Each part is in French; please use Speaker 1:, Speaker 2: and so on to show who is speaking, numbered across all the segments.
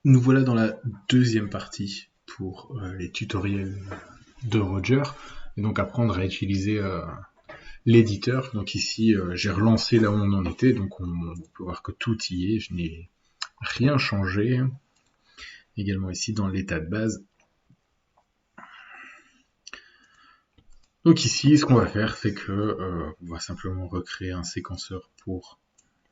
Speaker 1: Nous voilà dans la deuxième partie pour les tutoriels de Roger, et donc apprendre à utiliser l'éditeur. Donc ici, j'ai relancé là où on en était, donc on peut voir que tout y est, je n'ai rien changé. Également ici dans l'état de base. Donc ici, ce qu'on va faire, c'est que on va simplement recréer un séquenceur pour...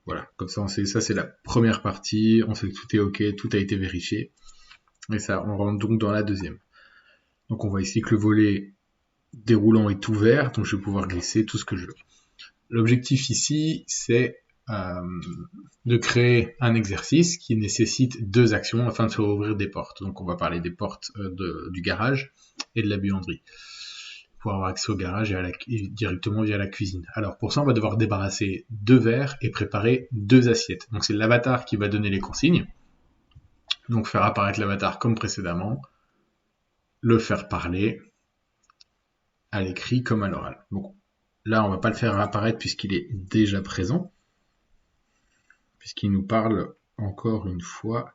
Speaker 1: Voilà, comme ça on sait, ça c'est la première partie, on sait que tout est ok, tout a été vérifié. Et ça, on rentre donc dans la deuxième. Donc on voit ici que le volet déroulant est ouvert, donc je vais pouvoir glisser tout ce que je veux. L'objectif ici, c'est de créer un exercice qui nécessite deux actions afin de faire ouvrir des portes. Donc on va parler des portes du garage et de la buanderie, pour avoir accès au garage et directement via la cuisine. Alors pour ça, on va devoir débarrasser deux verres et préparer deux assiettes. Donc c'est l'avatar qui va donner les consignes. Donc faire apparaître l'avatar comme précédemment, le faire parler à l'écrit comme à l'oral. Donc là, on va pas le faire apparaître puisqu'il est déjà présent, puisqu'il nous parle encore une fois,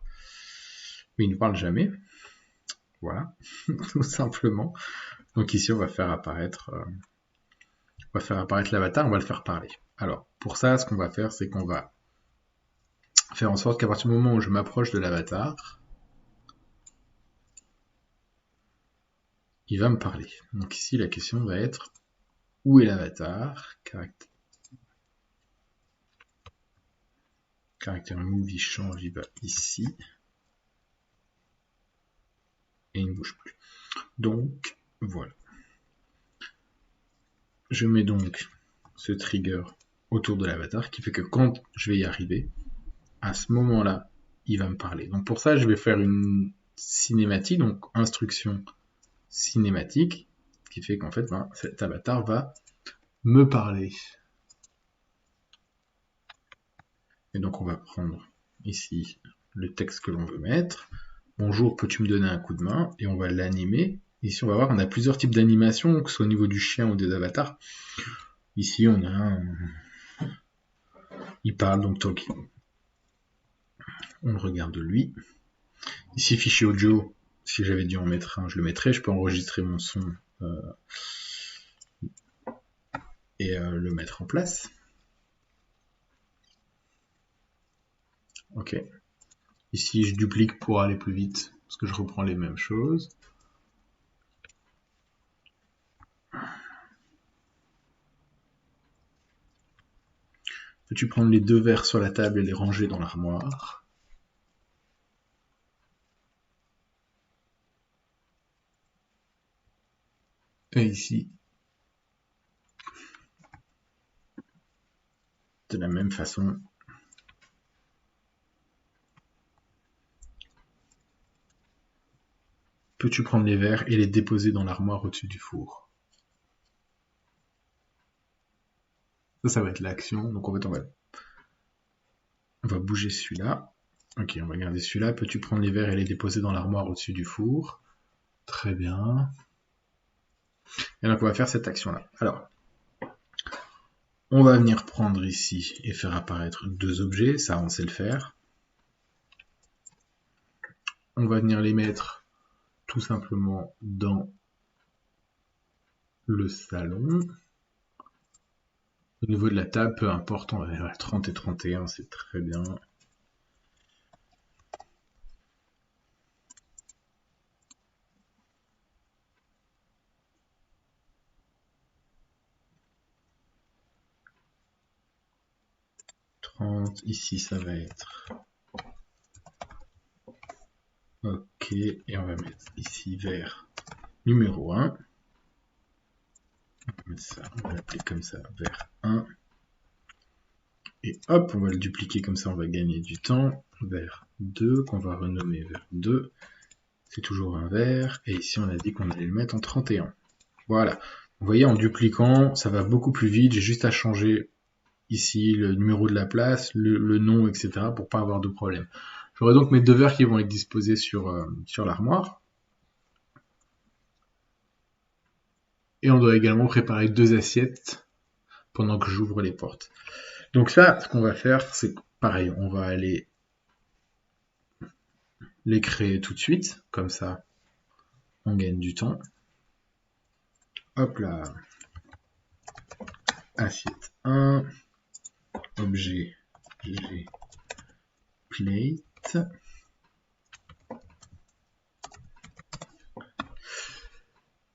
Speaker 1: mais il ne parle jamais. Voilà, tout simplement. Donc ici, on va faire apparaître l'avatar, on va le faire parler. Alors, pour ça, ce qu'on va faire, c'est qu'on va faire en sorte qu'à partir du moment où je m'approche de l'avatar, il va me parler. Donc ici, la question va être où est l'avatar? Caractère movie change, il va ici. Et il ne bouge plus. Donc, voilà. Je mets donc ce trigger autour de l'avatar qui fait que quand je vais y arriver, à ce moment-là, il va me parler. Donc pour ça, je vais faire une cinématique, donc instruction cinématique, qui fait qu'en fait, cet avatar va me parler. Et donc on va prendre ici le texte que l'on veut mettre. Bonjour, peux-tu me donner un coup de main? Et on va l'animer. Ici, on va voir, on a plusieurs types d'animation, que ce soit au niveau du chien ou des avatars. Ici, on a un... Il parle, donc talking. On le regarde lui. Ici, fichier audio, si j'avais dû en mettre un, je le mettrais. Je peux enregistrer mon son et le mettre en place. Ok. Ici, je duplique pour aller plus vite, parce que je reprends les mêmes choses. Peux-tu prendre les deux verres sur la table et les ranger dans l'armoire? Et ici, de la même façon, peux-tu prendre les verres et les déposer dans l'armoire au-dessus du four? Ça va être l'action. Donc en fait, on va bouger celui-là. Ok, on va garder celui-là. Peux-tu prendre les verres et les déposer dans l'armoire au-dessus du four? Très bien. Et donc on va faire cette action-là. Alors, on va venir prendre ici et faire apparaître deux objets. Ça, on sait le faire. On va venir les mettre tout simplement dans le salon. Au niveau de la table, peu importe, on va faire 30 et 31, c'est très bien. Ici, ça va être... Ok, et on va mettre ici vers numéro 1. On va mettre ça, on va l'appeler comme ça, vers 1. Et hop, on va le dupliquer comme ça, on va gagner du temps. Vers 2, qu'on va renommer vers 2. C'est toujours un vert. Et ici, on a dit qu'on allait le mettre en 31. Voilà. Vous voyez, en dupliquant, ça va beaucoup plus vite. J'ai juste à changer ici le numéro de la place, le nom, etc. pour pas avoir de problème. J'aurai donc mes deux verres qui vont être disposés sur l'armoire. Et on doit également préparer deux assiettes pendant que j'ouvre les portes. Donc ça, ce qu'on va faire, c'est pareil, on va aller les créer tout de suite, comme ça on gagne du temps. Hop là, assiette 1, objet G plate.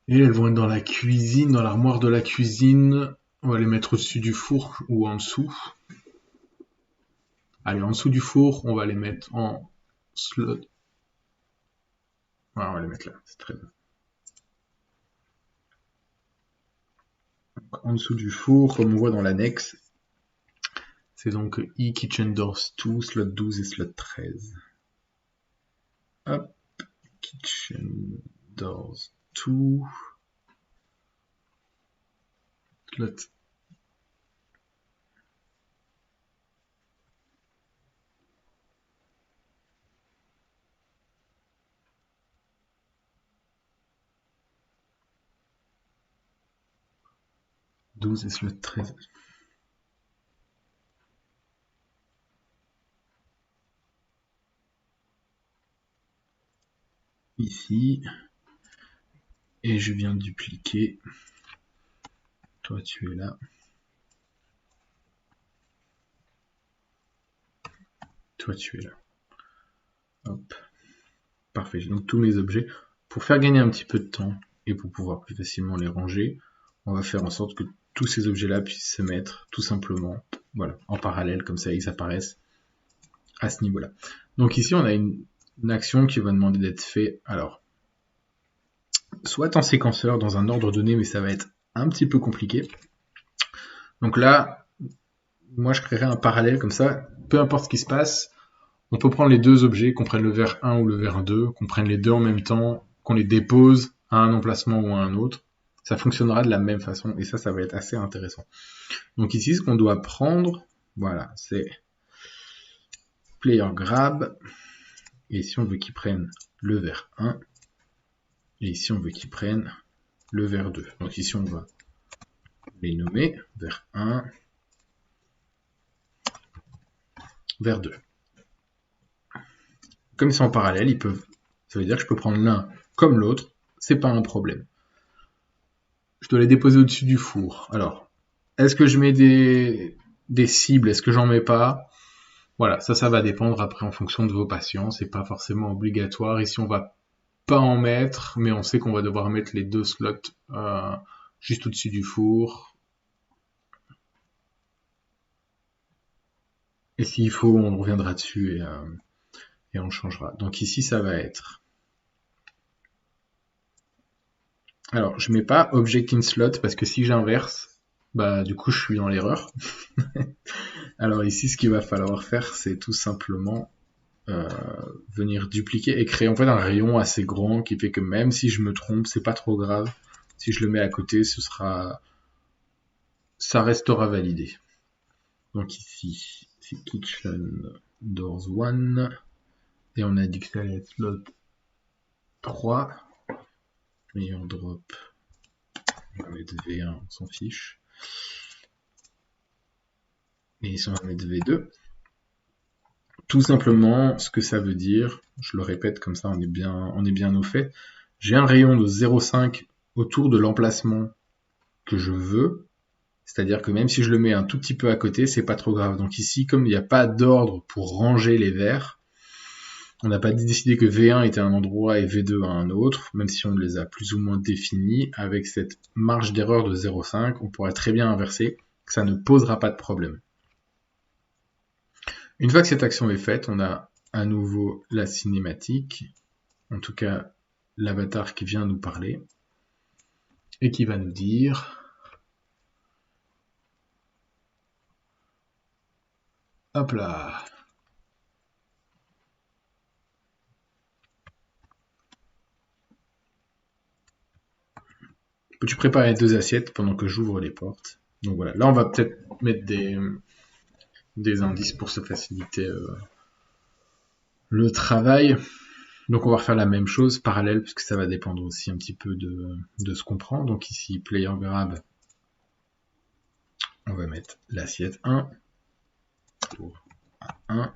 Speaker 1: Et elles vont être dans la cuisine, dans l'armoire de la cuisine. On va les mettre au-dessus du four ou en dessous. Allez, en dessous du four, on va les mettre en slot. Voilà, on va les mettre là, c'est très bien. En dessous du four, comme on voit dans l'annexe, c'est donc Kitchen Doors 2, slot 12 et slot 13. Hop, Kitchen Doors 2, slot 12 et slot 13. Ici. Et je viens de dupliquer. Toi, tu es là. Toi, tu es là. Hop. Parfait. J'ai donc tous mes objets. Pour faire gagner un petit peu de temps et pour pouvoir plus facilement les ranger, on va faire en sorte que tous ces objets-là puissent se mettre tout simplement, voilà, en parallèle, comme ça ils apparaissent à ce niveau-là. Donc ici, on a une action qui va demander d'être fait, alors, soit en séquenceur dans un ordre donné, mais ça va être un petit peu compliqué. Donc là, moi je créerai un parallèle comme ça, peu importe ce qui se passe, on peut prendre les deux objets, qu'on prenne le verre 1 ou le verre 2, qu'on prenne les deux en même temps, qu'on les dépose à un emplacement ou à un autre. Ça fonctionnera de la même façon et ça va être assez intéressant. Donc ici, ce qu'on doit prendre, voilà, c'est player grab. Et ici, on veut qu'ils prennent le verre 1. Et ici, on veut qu'ils prennent le verre 2. Donc ici, on va les nommer verre 1, verre 2. Comme ils sont en parallèle, ça veut dire que je peux prendre l'un comme l'autre, c'est pas un problème. Je dois les déposer au-dessus du four. Alors, est-ce que je mets des cibles, est-ce que j'en mets pas? Voilà, ça va dépendre après en fonction de vos patients, c'est pas forcément obligatoire. Ici, on va pas en mettre, mais on sait qu'on va devoir mettre les deux slots juste au-dessus du four. Et s'il faut, on reviendra dessus et on changera. Donc ici, ça va être... Alors, je mets pas object in slot parce que si j'inverse, bah du coup, je suis dans l'erreur. Alors ici, ce qu'il va falloir faire, c'est tout simplement venir dupliquer et créer en fait un rayon assez grand qui fait que même si je me trompe, c'est pas trop grave. Si je le mets à côté, ça restera validé. Donc ici, c'est Kitchen Doors 1 et on a dit que ça allait être slot 3. Meilleur drop. On va mettre V1, on s'en fiche. Et ici, on va mettre V2. Tout simplement, ce que ça veut dire, je le répète comme ça, on est bien au fait. J'ai un rayon de 0,5 autour de l'emplacement que je veux. C'est-à-dire que même si je le mets un tout petit peu à côté, c'est pas trop grave. Donc ici, comme il n'y a pas d'ordre pour ranger les verres, on n'a pas décidé que V1 était un endroit et V2 à un autre, même si on les a plus ou moins définis. Avec cette marge d'erreur de 0,5, on pourrait très bien inverser, que ça ne posera pas de problème. Une fois que cette action est faite, on a à nouveau la cinématique, en tout cas l'avatar qui vient nous parler, et qui va nous dire... Hop là. Peux-tu préparer 2 assiettes pendant que j'ouvre les portes? Donc voilà, là on va peut-être mettre des indices pour se faciliter le travail. Donc on va refaire la même chose, parallèle, puisque ça va dépendre aussi un petit peu de ce qu'on prend. Donc ici, player grab, on va mettre l'assiette 1 pour 1.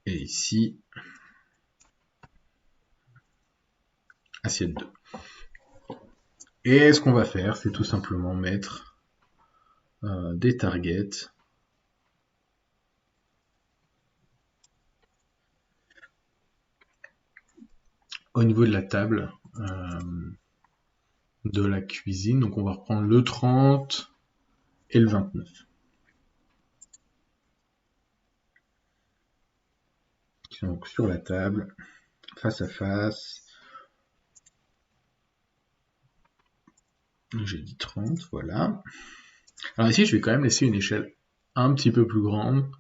Speaker 1: Et ici, assiette 2. Et ce qu'on va faire, c'est tout simplement mettre des targets au niveau de la table de la cuisine. Donc on va reprendre le 30 et le 29. Donc sur la table, face à face. J'ai dit 30, voilà. Alors ici, je vais quand même laisser une échelle un petit peu plus grande,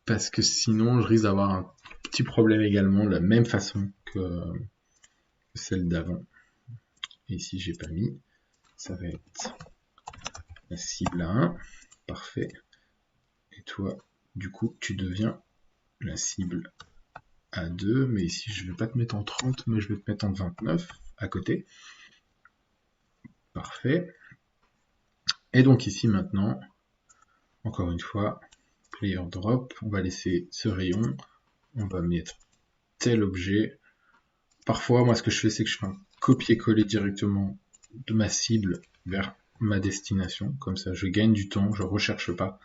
Speaker 1: parce que sinon, je risque d'avoir un petit problème également, de la même façon que celle d'avant. Et ici, j'ai pas mis. Ça va être la cible à 1. Parfait. Et toi, du coup, tu deviens la cible à 2. Mais ici, je vais pas te mettre en 30, mais je vais te mettre en 29 à côté. Parfait. Et donc ici, maintenant, encore une fois, player drop. On va laisser ce rayon. On va mettre tel objet. Parfois, moi, ce que je fais, c'est que je fais un copier-coller directement de ma cible vers ma destination. Comme ça, je gagne du temps, je ne recherche pas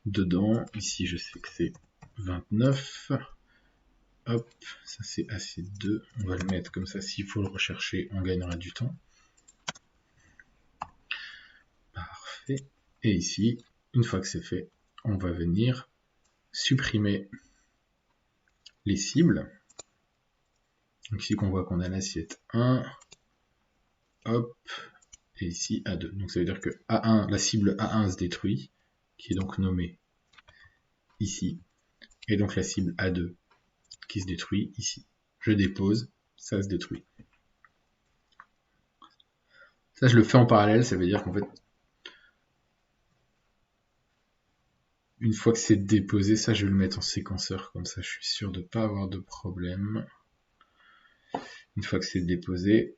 Speaker 1: dedans. Ici, je sais que c'est 29. Hop, ça c'est assiette 2. On va le mettre comme ça. S'il faut le rechercher, on gagnera du temps. Parfait. Et ici, une fois que c'est fait, on va venir supprimer les cibles. Donc ici, qu'on voit qu'on a l'assiette 1. Hop. Et ici A2. Donc ça veut dire que A1, la cible A1 se détruit, qui est donc nommée ici. Et donc la cible A2 qui se détruit ici. Je dépose, ça se détruit. Ça, je le fais en parallèle, ça veut dire qu'en fait, une fois que c'est déposé, ça, je vais le mettre en séquenceur, comme ça, je suis sûr de ne pas avoir de problème. Une fois que c'est déposé.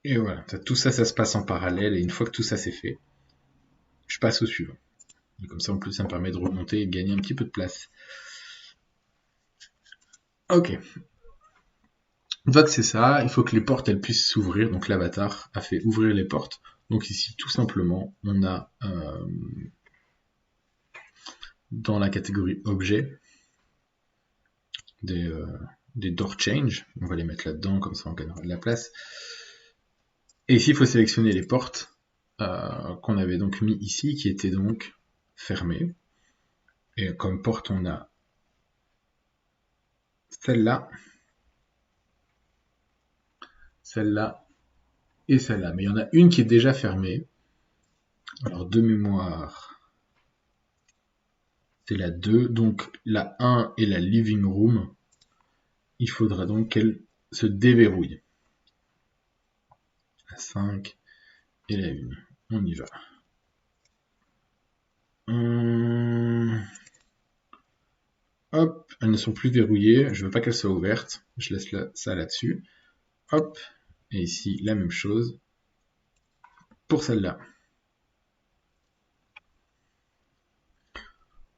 Speaker 1: Et voilà, tout ça, ça se passe en parallèle, et une fois que tout ça c'est fait, je passe au suivant. Et comme ça, en plus, ça me permet de remonter et de gagner un petit peu de place. Ok. Une fois que c'est ça, il faut que les portes elles puissent s'ouvrir. Donc l'avatar a fait ouvrir les portes. Donc ici, tout simplement, on a dans la catégorie objet des door change. On va les mettre là-dedans, comme ça on gagnera de la place. Et ici, il faut sélectionner les portes qu'on avait donc mis ici, qui étaient donc fermées. Et comme porte, on a celle-là, celle-là et celle-là. Mais il y en a une qui est déjà fermée. Alors de mémoire, c'est la 2. Donc la 1 est la living room. Il faudra donc qu'elle se déverrouille. La 5 et la 1. On y va. Hop, elles ne sont plus verrouillées. Je veux pas qu'elles soient ouvertes. Je laisse ça là-dessus. Hop, et ici la même chose pour celle-là.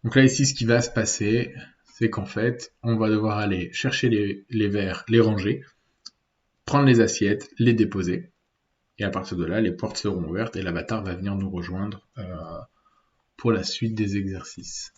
Speaker 1: Donc là ici, ce qui va se passer, c'est qu'en fait, on va devoir aller chercher les verres, les ranger, prendre les assiettes, les déposer. Et à partir de là, les portes seront ouvertes et l'avatar va venir nous rejoindre pour la suite des exercices.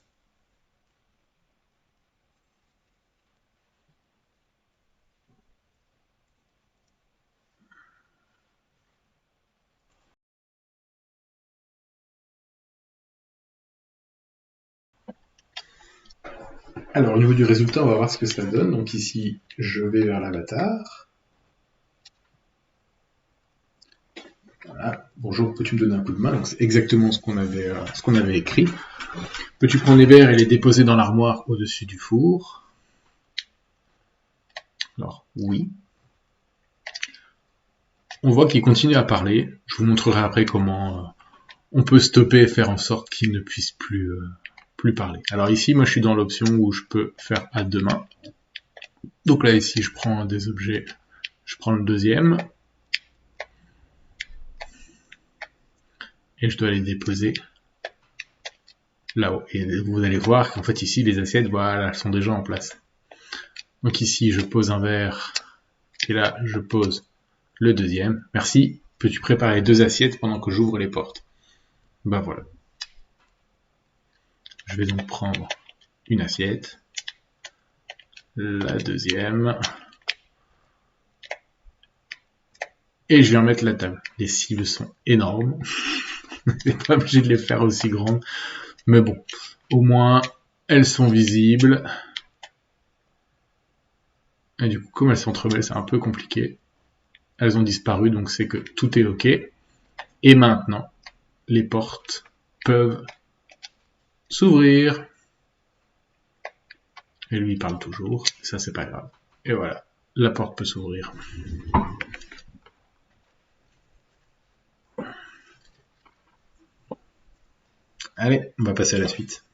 Speaker 1: Alors au niveau du résultat, on va voir ce que ça donne. Donc ici, je vais vers l'avatar. Voilà. Bonjour, peux-tu me donner un coup de main? Donc c'est exactement ce qu'on avait écrit. Peux-tu prendre les verres et les déposer dans l'armoire au-dessus du four? Alors oui. On voit qu'il continue à parler. Je vous montrerai après comment on peut stopper et faire en sorte qu'il ne puisse plus parler. Alors ici, moi je suis dans l'option où je peux faire à deux mains. Donc là ici, je prends un des objets, je prends le deuxième. Et je dois les déposer là-haut. Et vous allez voir qu'en fait ici, les assiettes, voilà, elles sont déjà en place. Donc ici, je pose un verre, et là, je pose le deuxième. Merci. Peux-tu préparer 2 assiettes pendant que j'ouvre les portes? Ben voilà. Je vais donc prendre une assiette, la deuxième, et je vais en mettre la table. Les cibles sont énormes. Je n'ai pas obligé de les faire aussi grandes. Mais bon, au moins, elles sont visibles. Et du coup, comme elles s'entremêlent, c'est un peu compliqué. Elles ont disparu, donc c'est que tout est OK. Et maintenant, les portes peuvent s'ouvrir. Et lui, il parle toujours. Ça, c'est pas grave. Et voilà, la porte peut s'ouvrir. Allez, on va passer à la suite.